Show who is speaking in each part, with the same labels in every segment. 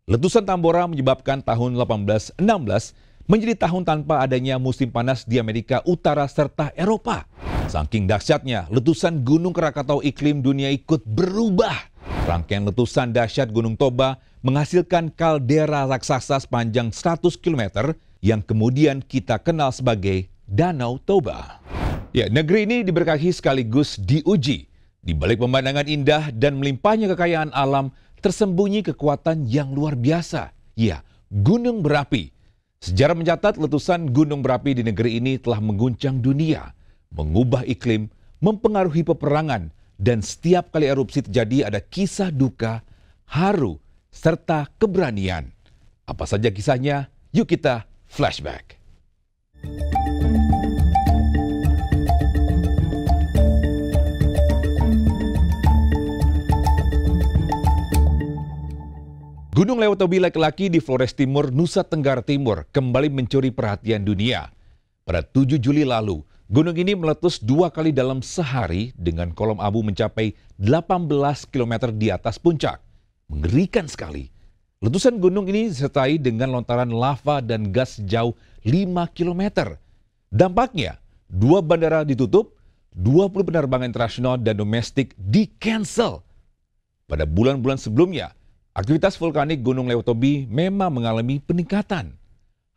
Speaker 1: Letusan Tambora menyebabkan tahun 1816 menjadi tahun tanpa adanya musim panas di Amerika Utara serta Eropa. Saking dahsyatnya, letusan Gunung Krakatau iklim dunia ikut berubah. Rangkaian letusan dahsyat Gunung Toba menghasilkan kaldera raksasa sepanjang 100 km yang kemudian kita kenal sebagai Danau Toba. Ya, negeri ini diberkahi sekaligus diuji. Di balik pemandangan indah dan melimpahnya kekayaan alam, tersembunyi kekuatan yang luar biasa. Ya, gunung berapi. Sejarah mencatat letusan gunung berapi di negeri ini telah mengguncang dunia, mengubah iklim, mempengaruhi peperangan, dan setiap kali erupsi terjadi ada kisah duka, haru, serta keberanian. Apa saja kisahnya? Yuk kita flashback. Gunung Lewatobi laki-laki di Flores Timur, Nusa Tenggara Timur kembali mencuri perhatian dunia. Pada 7 Juli lalu, gunung ini meletus 2 kali dalam sehari dengan kolom abu mencapai 18 km di atas puncak. Mengerikan sekali. Letusan gunung ini disertai dengan lontaran lava dan gas sejauh 5 km. Dampaknya, 2 bandara ditutup, 20 penerbangan internasional dan domestik di-cancel. Pada bulan-bulan sebelumnya, aktivitas vulkanik Gunung Lewatobi memang mengalami peningkatan.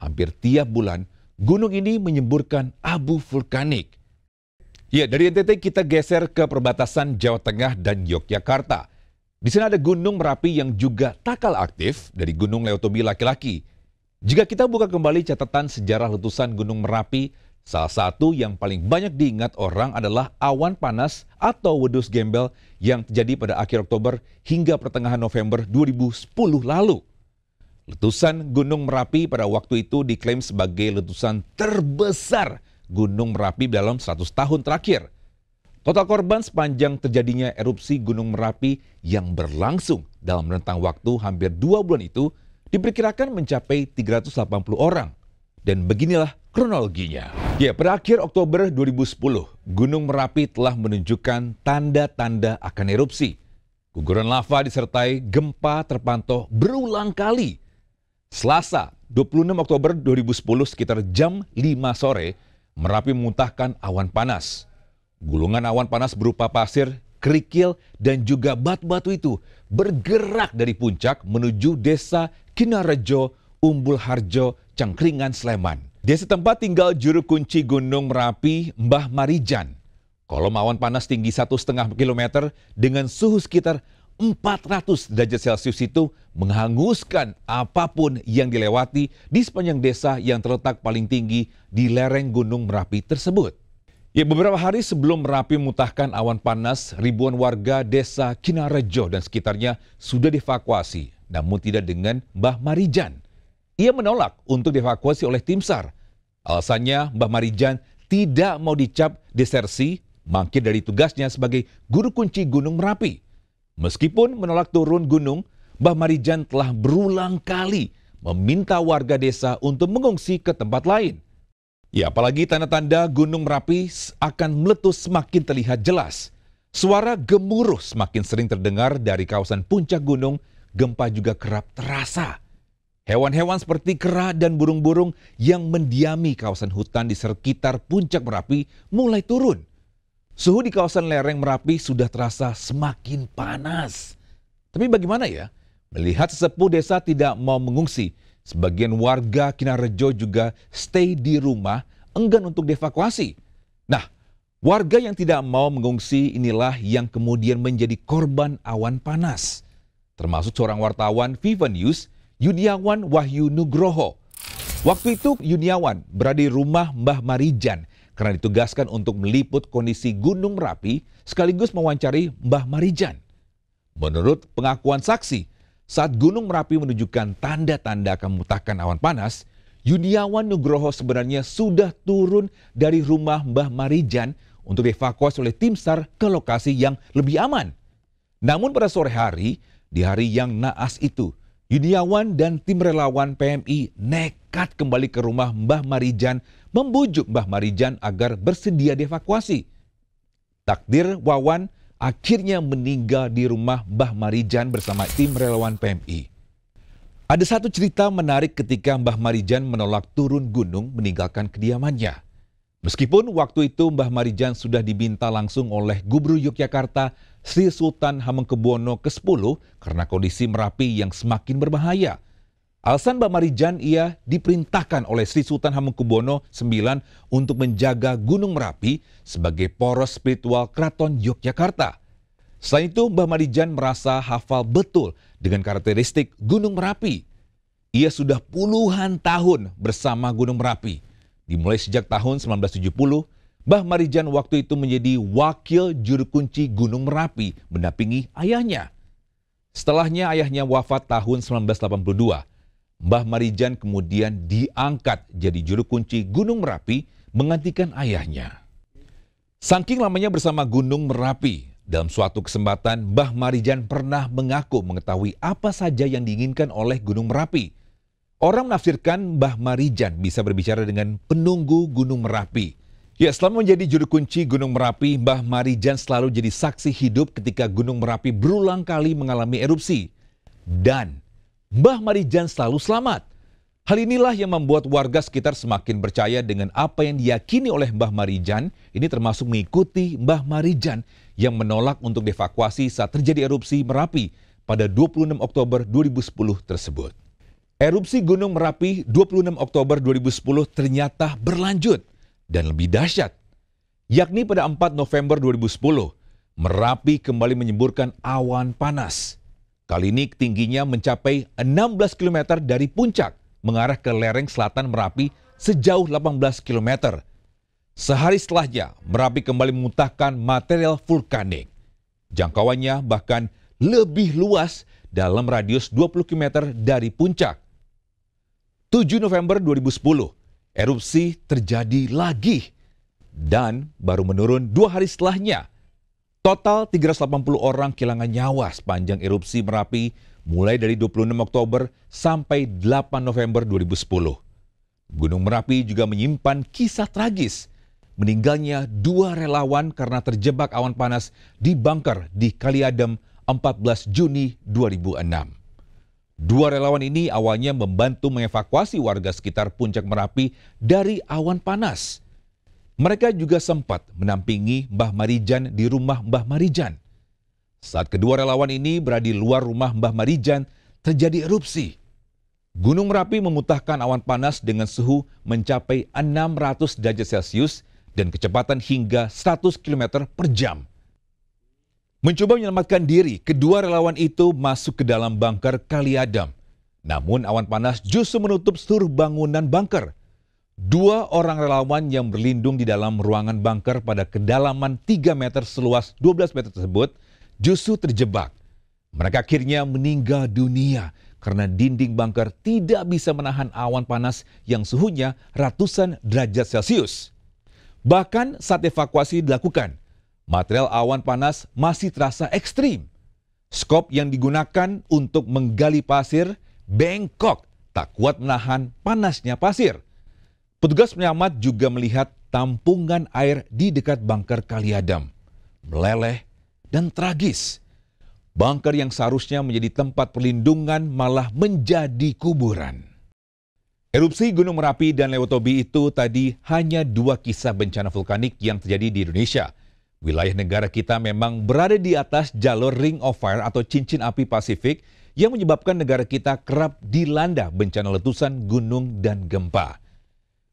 Speaker 1: Hampir tiap bulan, gunung ini menyemburkan abu vulkanik. Ya, dari NTT kita geser ke perbatasan Jawa Tengah dan Yogyakarta. Di sana ada Gunung Merapi yang juga tak kalah aktif dari Gunung Lewatobi laki-laki. Jika kita buka kembali catatan sejarah letusan Gunung Merapi, salah satu yang paling banyak diingat orang adalah awan panas atau wedus gembel yang terjadi pada akhir Oktober hingga pertengahan November 2010 lalu. Letusan Gunung Merapi pada waktu itu diklaim sebagai letusan terbesar Gunung Merapi dalam 100 tahun terakhir. Total korban sepanjang terjadinya erupsi Gunung Merapi yang berlangsung dalam rentang waktu hampir 2 bulan itu diperkirakan mencapai 380 orang. Dan beginilah kronologinya. Ya, pada akhir Oktober 2010, Gunung Merapi telah menunjukkan tanda-tanda akan erupsi. Guguran lava disertai gempa terpantau berulang kali. Selasa, 26 Oktober 2010 sekitar jam 5 sore, Merapi memuntahkan awan panas. Gulungan awan panas berupa pasir, kerikil, dan juga batu-batu itu bergerak dari puncak menuju desa Kinarejo, Umbul Harjo, Cangkringan, Sleman. Di setempat tinggal juru kunci Gunung Merapi, Mbah Marijan. Kolom awan panas tinggi 1,5 km dengan suhu sekitar 400 derajat Celcius itu menghanguskan apapun yang dilewati di sepanjang desa yang terletak paling tinggi di lereng Gunung Merapi tersebut. Ya, beberapa hari sebelum Merapi memutahkan awan panas, ribuan warga desa Kinarejo dan sekitarnya sudah dievakuasi, namun tidak dengan Mbah Marijan. Ia menolak untuk dievakuasi oleh tim SAR. Alasannya, Mbah Marijan tidak mau dicap desersi, mangkir dari tugasnya sebagai guru kunci Gunung Merapi. Meskipun menolak turun gunung, Mbah Marijan telah berulang kali meminta warga desa untuk mengungsi ke tempat lain. Ya, apalagi tanda-tanda Gunung Merapi akan meletus semakin terlihat jelas. Suara gemuruh semakin sering terdengar dari kawasan puncak gunung, gempa juga kerap terasa. Hewan-hewan seperti kera dan burung-burung yang mendiami kawasan hutan di sekitar puncak Merapi mulai turun. Suhu di kawasan lereng Merapi sudah terasa semakin panas. Tapi bagaimana ya? Melihat sesepuh desa tidak mau mengungsi, sebagian warga Kinarejo juga stay di rumah, enggan untuk dievakuasi. Nah, warga yang tidak mau mengungsi inilah yang kemudian menjadi korban awan panas. Termasuk seorang wartawan Viva News, Yuniawan Wahyu Nugroho. Waktu itu Yuniawan berada di rumah Mbah Marijan karena ditugaskan untuk meliput kondisi Gunung Merapi sekaligus mewawancari Mbah Marijan. Menurut pengakuan saksi, saat Gunung Merapi menunjukkan tanda-tanda akan memutahkan awan panas, Yuniawan Nugroho sebenarnya sudah turun dari rumah Mbah Marijan untuk dievakuasi oleh tim SAR ke lokasi yang lebih aman. Namun pada sore hari, di hari yang naas itu, Yuniawan dan tim relawan PMI nekat kembali ke rumah Mbah Marijan, membujuk Mbah Marijan agar bersedia dievakuasi. Takdir Wawan akhirnya meninggal di rumah Mbah Marijan bersama tim relawan PMI. Ada satu cerita menarik ketika Mbah Marijan menolak turun gunung meninggalkan kediamannya. Meskipun waktu itu Mbah Marijan sudah diminta langsung oleh Gubernur Yogyakarta Sri Sultan Hamengkubuwono ke-10 karena kondisi Merapi yang semakin berbahaya. Alasan Mbah Marijan ia diperintahkan oleh Sri Sultan Hamengkubuwono IX untuk menjaga Gunung Merapi sebagai poros spiritual Keraton Yogyakarta. Selain itu, Mbah Marijan merasa hafal betul dengan karakteristik Gunung Merapi. Ia sudah puluhan tahun bersama Gunung Merapi. Dimulai sejak tahun 1970, Mbah Marijan waktu itu menjadi wakil juru kunci Gunung Merapi mendampingi ayahnya. Setelahnya ayahnya wafat tahun 1982, Mbah Marijan kemudian diangkat jadi juru kunci Gunung Merapi menggantikan ayahnya. Saking lamanya bersama Gunung Merapi, dalam suatu kesempatan Mbah Marijan pernah mengaku mengetahui apa saja yang diinginkan oleh Gunung Merapi. Orang menafsirkan Mbah Marijan bisa berbicara dengan penunggu Gunung Merapi. Ya, selama menjadi juru kunci Gunung Merapi, Mbah Marijan selalu jadi saksi hidup ketika Gunung Merapi berulang kali mengalami erupsi. Dan Mbah Marijan selalu selamat. Hal inilah yang membuat warga sekitar semakin percaya dengan apa yang diyakini oleh Mbah Marijan. Ini termasuk mengikuti Mbah Marijan yang menolak untuk dievakuasi saat terjadi erupsi Merapi pada 26 Oktober 2010 tersebut. Erupsi Gunung Merapi 26 Oktober 2010 ternyata berlanjut dan lebih dahsyat. Yakni pada 4 November 2010, Merapi kembali menyemburkan awan panas. Kali ini tingginya mencapai 16 km dari puncak mengarah ke lereng selatan Merapi sejauh 18 km. Sehari setelahnya, Merapi kembali memuntahkan material vulkanik. Jangkauannya bahkan lebih luas dalam radius 20 km dari puncak. 7 November 2010, erupsi terjadi lagi dan baru menurun 2 hari setelahnya. Total 380 orang kehilangan nyawa sepanjang erupsi Merapi mulai dari 26 Oktober sampai 8 November 2010. Gunung Merapi juga menyimpan kisah tragis. Meninggalnya 2 relawan karena terjebak awan panas di bunker di Kaliadem 14 Juni 2006. 2 relawan ini awalnya membantu mengevakuasi warga sekitar puncak Merapi dari awan panas. Mereka juga sempat menampingi Mbah Marijan di rumah Mbah Marijan. Saat kedua relawan ini berada di luar rumah Mbah Marijan, terjadi erupsi. Gunung Merapi memuntahkan awan panas dengan suhu mencapai 600 derajat Celcius dan kecepatan hingga 100 km per jam. Mencoba menyelamatkan diri, kedua relawan itu masuk ke dalam bunker Kaliadem. Namun awan panas justru menutup seluruh bangunan bunker. 2 orang relawan yang berlindung di dalam ruangan bunker pada kedalaman 3 meter seluas 12 meter tersebut justru terjebak. Mereka akhirnya meninggal dunia karena dinding bunker tidak bisa menahan awan panas yang suhunya ratusan derajat Celcius. Bahkan saat evakuasi dilakukan, material awan panas masih terasa ekstrim. Skop yang digunakan untuk menggali pasir bengkok, tak kuat menahan panasnya pasir. Petugas penyelamat juga melihat tampungan air di dekat bunker Kaliadem meleleh dan tragis. Bunker yang seharusnya menjadi tempat perlindungan malah menjadi kuburan. Erupsi Gunung Merapi dan Lewotobi itu tadi hanya 2 kisah bencana vulkanik yang terjadi di Indonesia. Wilayah negara kita memang berada di atas jalur Ring of Fire atau cincin api Pasifik yang menyebabkan negara kita kerap dilanda bencana letusan gunung dan gempa.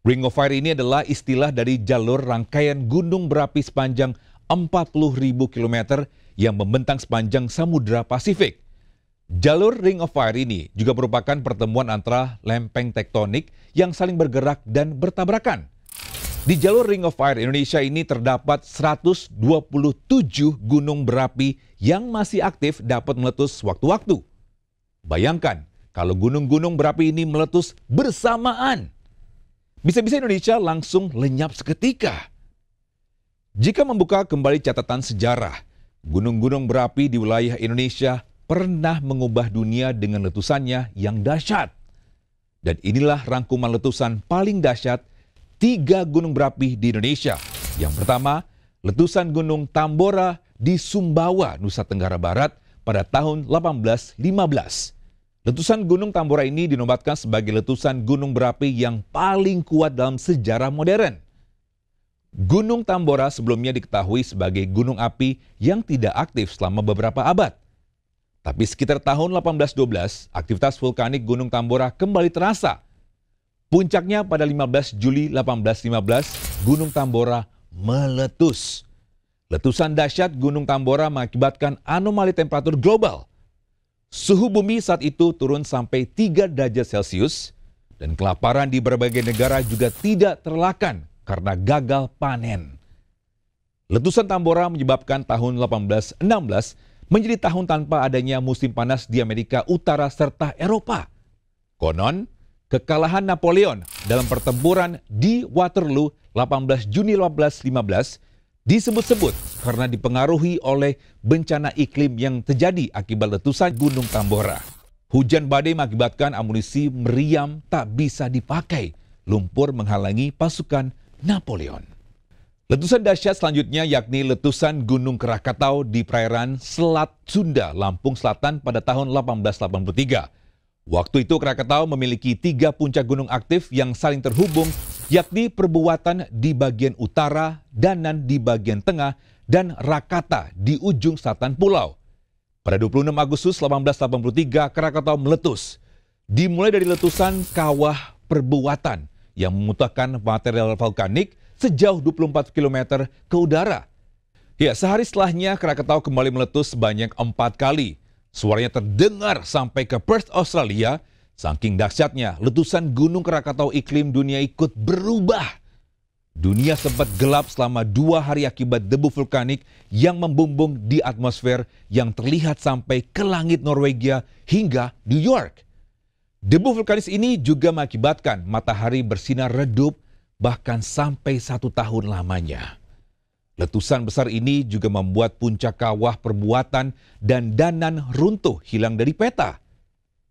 Speaker 1: Ring of Fire ini adalah istilah dari jalur rangkaian gunung berapi sepanjang 40.000 km yang membentang sepanjang Samudra Pasifik. Jalur Ring of Fire ini juga merupakan pertemuan antara lempeng tektonik yang saling bergerak dan bertabrakan. Di jalur Ring of Fire Indonesia ini terdapat 127 gunung berapi yang masih aktif dapat meletus sewaktu-waktu. Bayangkan kalau gunung-gunung berapi ini meletus bersamaan. Bisa-bisa Indonesia langsung lenyap seketika. Jika membuka kembali catatan sejarah, gunung-gunung berapi di wilayah Indonesia pernah mengubah dunia dengan letusannya yang dahsyat. Dan inilah rangkuman letusan paling dahsyat 3 gunung berapi di Indonesia. Yang pertama, letusan Gunung Tambora di Sumbawa, Nusa Tenggara Barat pada tahun 1815. Letusan Gunung Tambora ini dinobatkan sebagai letusan gunung berapi yang paling kuat dalam sejarah modern. Gunung Tambora sebelumnya diketahui sebagai gunung api yang tidak aktif selama beberapa abad. Tapi sekitar tahun 1812, aktivitas vulkanik Gunung Tambora kembali terasa. Puncaknya pada 15 Juli 1815, Gunung Tambora meletus. Letusan dahsyat Gunung Tambora mengakibatkan anomali temperatur global. Suhu bumi saat itu turun sampai 3 derajat Celcius dan kelaparan di berbagai negara juga tidak terelakkan karena gagal panen. Letusan Tambora menyebabkan tahun 1816 menjadi tahun tanpa adanya musim panas di Amerika Utara serta Eropa. Konon, kekalahan Napoleon dalam pertempuran di Waterloo 18 Juni 1815 disebut-sebut karena dipengaruhi oleh bencana iklim yang terjadi akibat letusan Gunung Tambora. Hujan badai mengakibatkan amunisi meriam tak bisa dipakai. Lumpur menghalangi pasukan Napoleon. Letusan dahsyat selanjutnya yakni letusan Gunung Krakatau di perairan Selat Sunda, Lampung Selatan pada tahun 1883. Waktu itu Krakatau memiliki 3 puncak gunung aktif yang saling terhubung, yakni Perbuatan di bagian utara, Danan di bagian tengah, dan Rakata di ujung selatan pulau. Pada 26 Agustus 1883, Krakatau meletus. Dimulai dari letusan kawah Perbuatan yang memuntahkan material vulkanik sejauh 24 km ke udara. Ya, sehari setelahnya Krakatau kembali meletus sebanyak 4 kali. Suaranya terdengar sampai ke Perth, Australia. Saking dahsyatnya, letusan Gunung Krakatau iklim dunia ikut berubah. Dunia sempat gelap selama 2 hari akibat debu vulkanik yang membumbung di atmosfer yang terlihat sampai ke langit Norwegia hingga New York. Debu vulkanis ini juga mengakibatkan matahari bersinar redup bahkan sampai 1 tahun lamanya. Letusan besar ini juga membuat puncak kawah Perbuatan dan Danan runtuh hilang dari peta.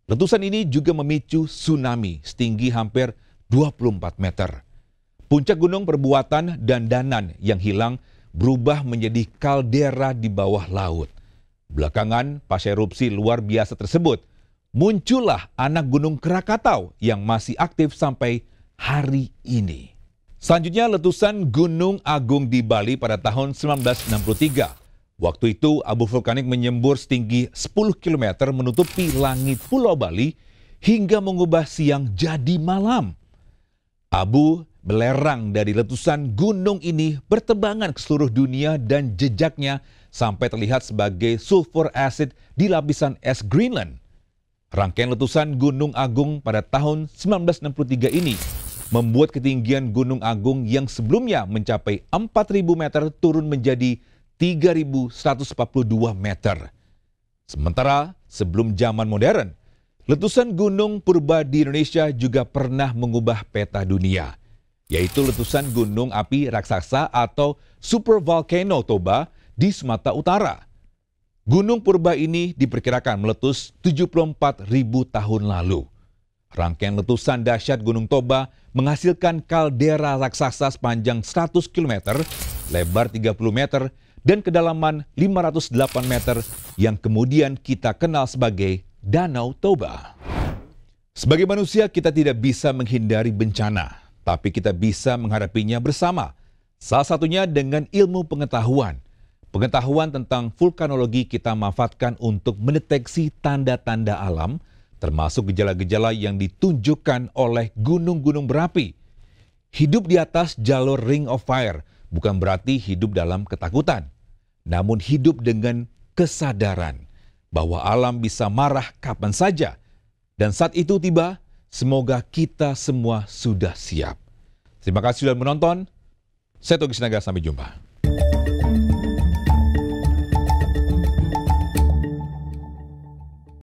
Speaker 1: Letusan ini juga memicu tsunami setinggi hampir 24 meter. Puncak gunung Perbuatan dan Danan yang hilang berubah menjadi kaldera di bawah laut. Belakangan, pasca erupsi luar biasa tersebut, muncullah anak gunung Krakatau yang masih aktif sampai hari ini. Selanjutnya, letusan Gunung Agung di Bali pada tahun 1963. Waktu itu, abu vulkanik menyembur setinggi 10 km menutupi langit Pulau Bali hingga mengubah siang jadi malam. Abu belerang dari letusan gunung ini bertebangan ke seluruh dunia dan jejaknya sampai terlihat sebagai sulfur acid di lapisan es Greenland. Rangkaian letusan Gunung Agung pada tahun 1963 ini membuat ketinggian Gunung Agung yang sebelumnya mencapai 4.000 meter turun menjadi 3.142 meter. Sementara sebelum zaman modern, letusan gunung purba di Indonesia juga pernah mengubah peta dunia, yaitu letusan gunung api raksasa atau supervolcano Toba di Sumatera Utara. Gunung purba ini diperkirakan meletus 74.000 tahun lalu. Rangkaian letusan dahsyat Gunung Toba menghasilkan kaldera raksasa sepanjang 100 km, lebar 30 meter, dan kedalaman 508 meter yang kemudian kita kenal sebagai Danau Toba. Sebagai manusia kita tidak bisa menghindari bencana, tapi kita bisa menghadapinya bersama. Salah satunya dengan ilmu pengetahuan. Pengetahuan tentang vulkanologi kita manfaatkan untuk mendeteksi tanda-tanda alam, termasuk gejala-gejala yang ditunjukkan oleh gunung-gunung berapi. Hidup di atas jalur Ring of Fire bukan berarti hidup dalam ketakutan, namun hidup dengan kesadaran bahwa alam bisa marah kapan saja. Dan saat itu tiba, semoga kita semua sudah siap. Terima kasih sudah menonton. Saya Togi Sinaga, sampai jumpa.